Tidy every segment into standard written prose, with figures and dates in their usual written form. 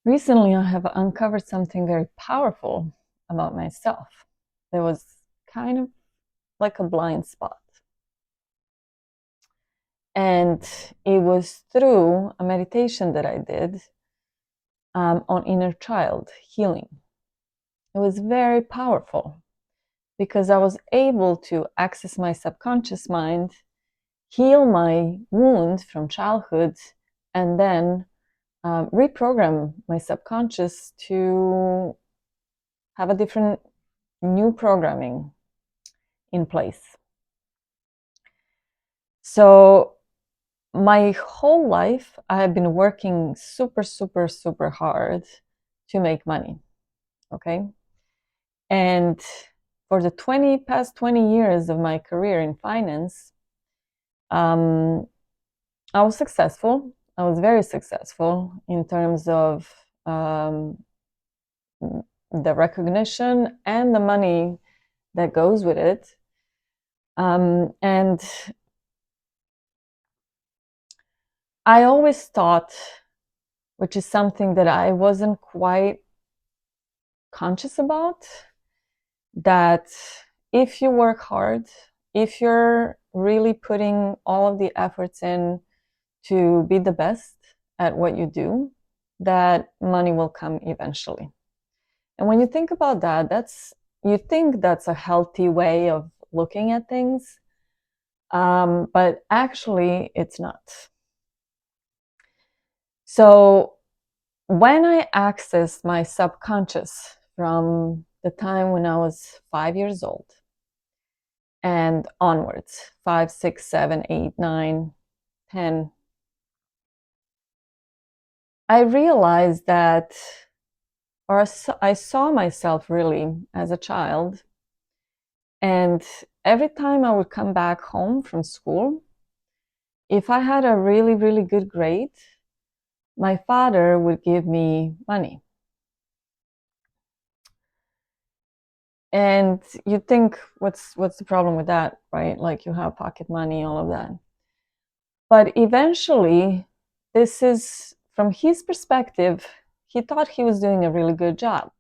recently I have uncovered something very powerful about myself. There was kind of like a blind spot. And it was through a meditation that I did on inner child healing. It was very powerful because I was able to access my subconscious mind, heal my wound from childhood, and then reprogram my subconscious to have a different new programming in place. So my whole life, I have been working super, super, super hard to make money. Okay. And for the past 20 years of my career in finance, I was successful. I was very successful in terms of the recognition and the money that goes with it. And I always thought, which is something that I wasn't quite conscious about, that if you work hard, if you're really putting all of the efforts in to be the best at what you do, that money will come eventually. And when you think about that, you think that's a healthy way of looking at things, but actually it's not. So when I accessed my subconscious from the time when I was 5 years old and onwards, 5, 6, 7, 8, 9, 10, I realized that, or I saw myself really as a child. And every time I would come back home from school, if I had a really, really good grade, my father would give me money. And you'd think, what's the problem with that, right? Like, you have pocket money, all of that. But eventually, this is, from his perspective, he thought he was doing a really good job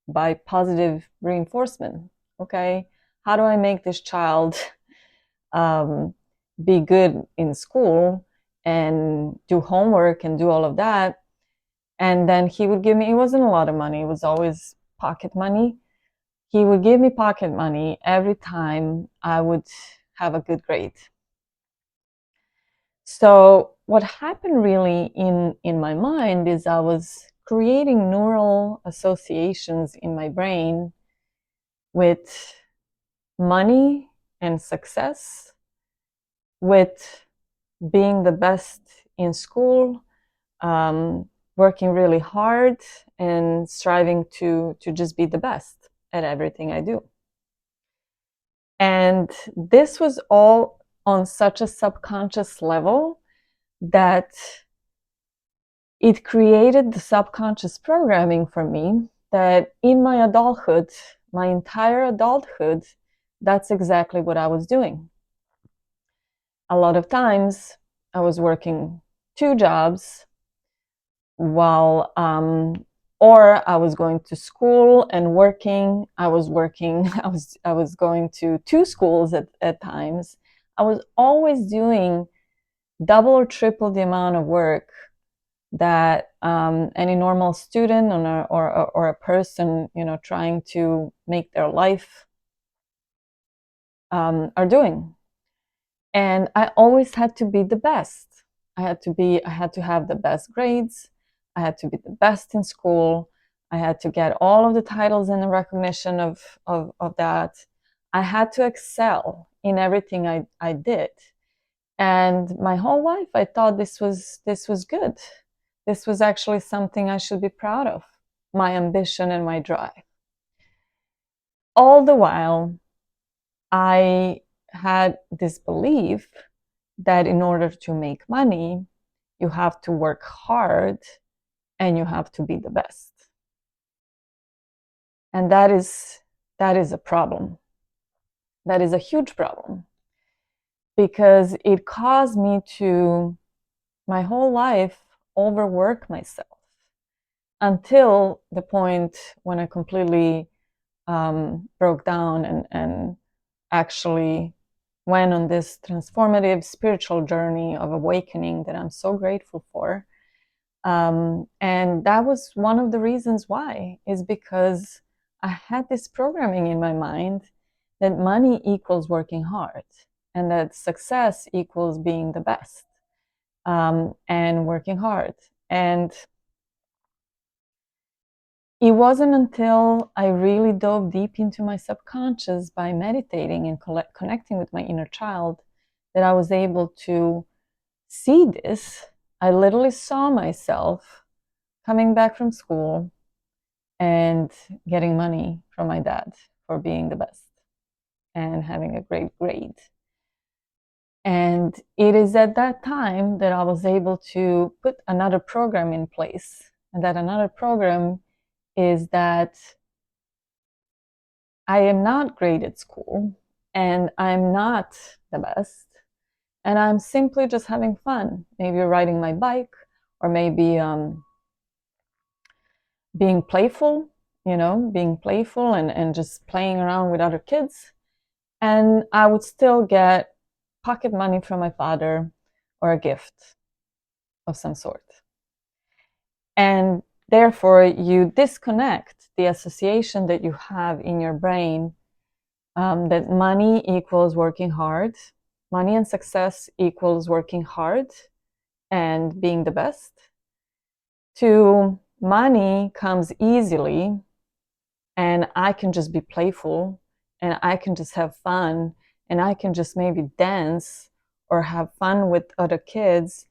by positive reinforcement. Okay, how do I make this child be good in school and do homework and do all of that? And then he would give me, it wasn't a lot of money, it was always pocket money. He would give me pocket money every time I would have a good grade. So what happened really in my mind is I was creating neural associations in my brain with money and success, with being the best in school, working really hard and striving to just be the best at everything I do. And this was all on such a subconscious level that it created the subconscious programming for me that in my adulthood, my entire adulthood, that's exactly what I was doing. A lot of times I was working 2 jobs while or I was going to school and working. I was going to 2 schools at times. I was always doing double or triple the amount of work that any normal student or a person, trying to make their life are doing. And I always had to be the best. I had to have the best grades. I had to be the best in school. I had to get all of the titles and the recognition of that. I had to excel in everything I did. And my whole life, I thought this was good. This was actually something I should be proud of, my ambition and my drive. All the while, I had this belief that in order to make money, you have to work hard and you have to be the best. And that is a problem. That is a huge problem, because it caused me to, my whole life, overwork myself. until the point when I completely broke down and actually went on this transformative spiritual journey of awakening that I'm so grateful for. And that was one of the reasons why, is because I had this programming in my mind that money equals working hard, and that success equals being the best, and working hard. And it wasn't until I really dove deep into my subconscious by meditating and connecting with my inner child that I was able to see this. I literally saw myself coming back from school and getting money from my dad for being the best and having a great grade. And it is at that time that I was able to put another program in place. And that another program is that I am not great at school and I'm not the best. And I'm simply just having fun, maybe riding my bike, or maybe being playful, being playful and just playing around with other kids. And I would still get pocket money from my father or a gift of some sort. And therefore, you disconnect the association that you have in your brain, that money equals working hard, money and success equals working hard and being the best, to money comes easily and I can just be playful and I can just have fun and I can just maybe dance or have fun with other kids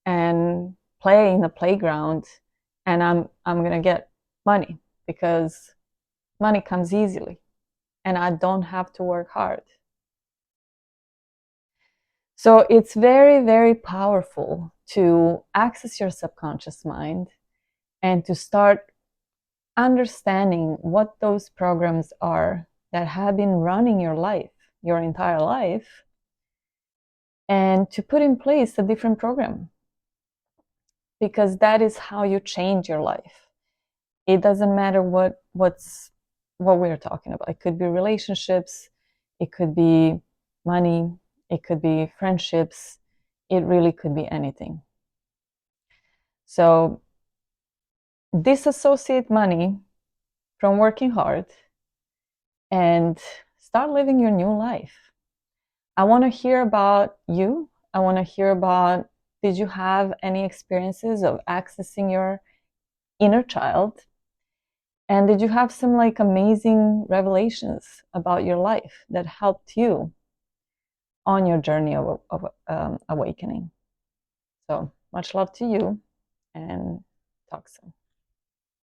and play in the playground, and I'm going to get money because money comes easily and I don't have to work hard. So it's very, very powerful to access your subconscious mind and to start understanding what those programs are that have been running your life, your entire life, and to put in place a different program, because that is how you change your life. It doesn't matter what we're talking about. It could be relationships, it could be money, it could be friendships, it really could be anything. So disassociate money from working hard and start living your new life. I want to hear about you. I want to hear about, did you have any experiences of accessing your inner child? And did you have some amazing revelations about your life that helped you on your journey of awakening? So much love to you, and talk soon.